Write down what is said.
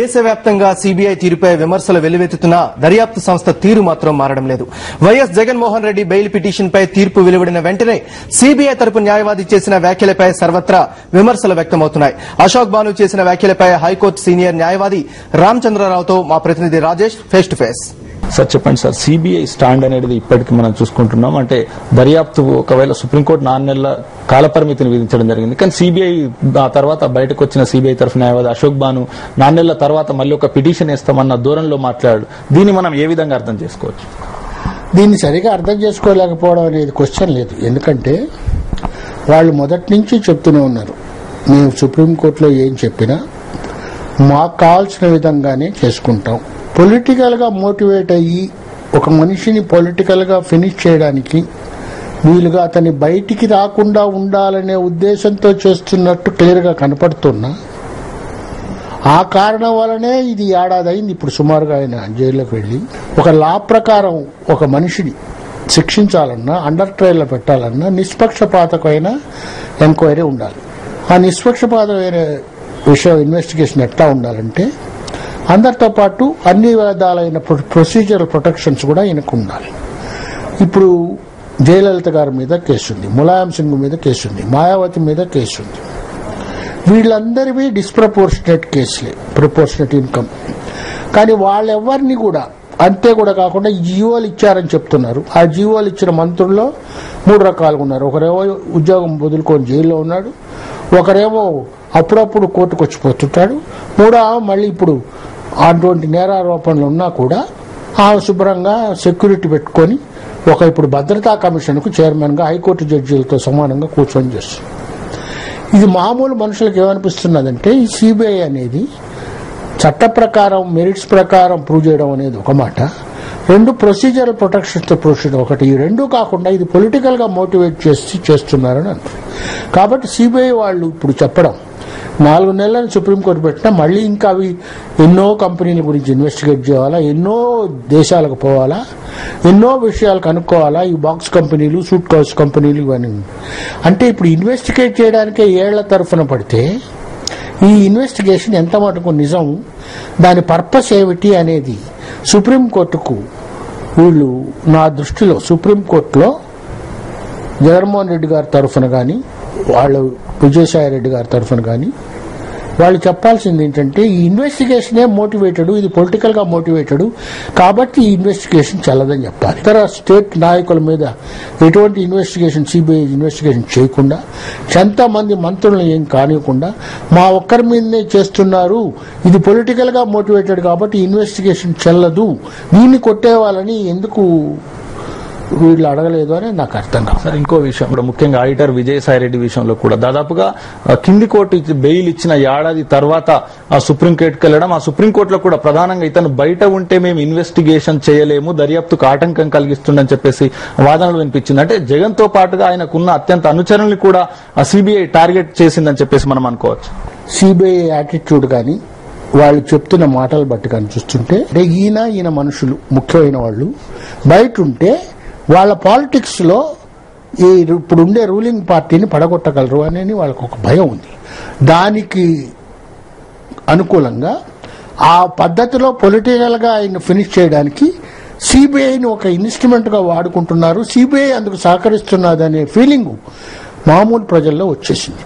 దేశవ్యాప్తంగా సీబీఐ తీరుపై విమర్శలు వెల్లువెత్తుతున్నా దర్యాప్తు సంస్థ తీరు మాత్రం మారడం లేదు. వైఎస్ జగన్మోహన్ రెడ్డి బెయిల్ పిటిషన్పై తీర్పు వెలువడిన వెంటనే సీబీఐ తరపు న్యాయవాది చేసిన వ్యాఖ్యలపై సర్వత్రా విమర్శలు వ్యక్తమవుతున్నాయి. అశోక్ బాను చేసిన వ్యాఖ్యలపై హైకోర్టు సీనియర్ న్యాయవాది రామచంద్రరావుతో మా ప్రతినిధి Rajesh face to face. Sir చెప్పండి సార్, సిబిఐ స్టాండ్ అనేది ఇప్పటికీ మనం చూసుకుంటున్నాం. అంటే దర్యాప్తు ఒకవేళ సుప్రీంకోర్టు 4 నెలల కాలపరిమితిని విధించడం జరిగింది, కానీ సిబిఐ ఆ తర్వాత బయటకు వచ్చిన సిబిఐ తరఫు న్యాయవాది అశోక్ బాను 4 నెలల తర్వాత మళ్ళీ ఒక పిటిషన్ వేస్తామన్న దూరంలో మాట్లాడాడు. దీన్ని మనం ఏ విధంగా అర్థం చేసుకోవచ్చు? దీన్ని సరిగా అర్థం చేసుకోలేకపోవడం అనేది క్వశ్చన్ లేదు. ఎందుకంటే వాళ్ళు మొదటి నుంచి చెప్తూనే ఉన్నారు, మేము సుప్రీంకోర్టులో ఏం చెప్పినా మాకు కావాల్సిన విధంగానే చేసుకుంటాం. పొలిటికల్ గా మోటివేట్ అయ్యి ఒక మనిషిని పొలిటికల్ గా ఫినిష్ చేయడానికి వీలుగా అతన్ని బయటికి రాకుండా ఉండాలనే ఉద్దేశంతో చేస్తున్నట్టు క్లియర్ గా కనపడుతున్నా, ఆ కారణం వల్లనే ఇది ఏడాది అయింది ఇప్పుడు సుమారుగా ఆయన జైల్లోకి వెళ్లి. ఒక లా ప్రకారం ఒక మనిషిని శిక్షించాలన్నా, అండర్ ట్రయల్ లో పెట్టాలన్నా నిష్పక్షపాతమైన ఎంక్వైరీ ఉండాలి. ఆ నిష్పక్షపాతమైన విషయం ఇన్వెస్టిగేషన్ ఎట్లా ఉండాలంటే అందరితో పాటు అన్ని విధాలైన ప్రొసీజరల్ ప్రొటెక్షన్స్ కూడా ఈయనకు ఉండాలి. ఇప్పుడు జయలలిత గారి మీద కేసుంది, ములాయం సింగ్ మీద కేసుంది, మాయావతి మీద కేసుంది. వీళ్ళందరివి డిస్ప్రపోర్షనేట్ కేసులే, ప్రపోర్షనేట్ ఇన్కమ్. కానీ వాళ్ళెవరిని కూడా అంతే కూడా కాకుండా జీవోలు ఇచ్చారని చెప్తున్నారు. ఆ జీవోలు ఇచ్చిన మంత్రుల్లో 3 రకాలుగా ఉన్నారు. ఒకరేమో ఉద్యోగం వదులుకొని జైల్లో ఉన్నాడు, ఒకరేమో అప్పుడప్పుడు కోర్టుకు వచ్చిపోతుంటాడు, మళ్ళీ ఇప్పుడు అటువంటి నేరారోపణలు ఉన్నా కూడా ఆ శుభ్రంగా సెక్యూరిటీ పెట్టుకొని ఇప్పుడు భద్రతా కమిషన్ కు చైర్మన్ గా హైకోర్టు జడ్జీలతో సమానంగా కూర్చొని చేస్తుంది. ఇది మామూలు మనుషులకు ఏమనిపిస్తున్నదంటే ఈ సిబిఐ అనేది చట్ట ప్రకారం మెరిట్స్ ప్రకారం ప్రూవ్ చేయడం అనేది ఒక మాట, 2 ప్రొసీజరల్ ప్రొటెక్షన్స్ తో ప్రొసీడ్ ఒకటి, ఈ 2 కాకుండా ఇది పొలిటికల్ గా మోటివేట్ చేస్తున్నారని అంటారు. కాబట్టి సిబిఐ వాళ్ళు ఇప్పుడు చెప్పడం 4 నెలలను సుప్రీంకోర్టు పెట్టినా మళ్ళీ ఇంకా అవి ఎన్నో కంపెనీల గురించి ఇన్వెస్టిగేట్ చేయాలా, ఎన్నో దేశాలకు పోవాలా, ఎన్నో విషయాలు కనుక్కోవాలా. ఈ బాక్స్ కంపెనీలు, సూట్ కేస్ కంపెనీలు ఇవన్నీ అంటే ఇప్పుడు ఇన్వెస్టిగేట్ చేయడానికే ఏళ్ల తరఫున పడితే ఈ ఇన్వెస్టిగేషన్ ఎంత మటుకు నిజం, దాని పర్పస్ ఏమిటి అనేది సుప్రీంకోర్టుకు వీళ్ళు నా దృష్టిలో సుప్రీంకోర్టులో జగన్మోహన్ రెడ్డి గారి తరఫున కానీ వాళ్ళు విజయసాయి రెడ్డి గారి తరఫున కానీ వాళ్ళు చెప్పాల్సింది ఏంటంటే ఈ ఇన్వెస్టిగేషనే మోటివేటెడ్, ఇది పొలిటికల్ గా మోటివేటెడ్ కాబట్టి ఈ ఇన్వెస్టిగేషన్ చల్లదని చెప్పాలి. ఇతర స్టేట్ నాయకుల మీద ఎటువంటి ఇన్వెస్టిగేషన్ సిబిఐ ఇన్వెస్టిగేషన్ చేయకుండా, ఎంతమంది మంత్రులను ఏం కానివ్వకుండా మా ఒక్కరి మీదనే చేస్తున్నారు, ఇది పొలిటికల్ గా మోటివేటెడ్ కాబట్టి ఇన్వెస్టిగేషన్ చెల్లదు, దీన్ని కొట్టేవాళ్ళని ఎందుకు వీళ్ళు అడగలేదు అని నాకు అర్థం కాదు. సార్ ఇంకో విషయం కూడా, ముఖ్యంగా ఆడిటర్ విజయసాయి రెడ్డి విషయంలో కూడా దాదాపుగా కింది కోర్టు బెయిల్ ఇచ్చిన ఏడాది తర్వాత ఆ సుప్రీంకోర్టుకి వెళ్లడం, ఆ సుప్రీంకోర్టులో కూడా ప్రధానంగా ఇతను బయట ఉంటే మేము ఇన్వెస్టిగేషన్ చేయలేము, దర్యాప్తుకు ఆటంకం కలిగిస్తుందని చెప్పేసి వాదనలు వినిపించింది. అంటే జగన్ తో పాటుగా ఆయనకున్న అత్యంత అనుచరుల్ని కూడా సిబిఐ టార్గెట్ చేసిందని చెప్పేసి మనం అనుకోవచ్చు. సిబిఐ యాటిట్యూడ్ కానీ వాళ్ళు చెప్తున్న మాటలు బట్టి కానీ చూస్తుంటే ఈయన మనుషులు ముఖ్యమైన వాళ్ళు బయట ఉంటే వాళ్ళ పాలిటిక్స్ లో ఈ ఇప్పుడుండే రూలింగ్ పార్టీని పడగొట్టగలరు అనేది వాళ్ళకు ఒక భయం ఉంది. దానికి అనుకూలంగా ఆ పద్ధతిలో పొలిటికల్ గా ఆయన ఫినిష్ చేయడానికి సిబిఐని ఒక ఇన్స్ట్రుమెంట్ గా వాడుకుంటున్నారు. సిబిఐ అందుకు సహకరిస్తున్నదనే ఫీలింగ్ మామూలు ప్రజల్లో వచ్చేసింది.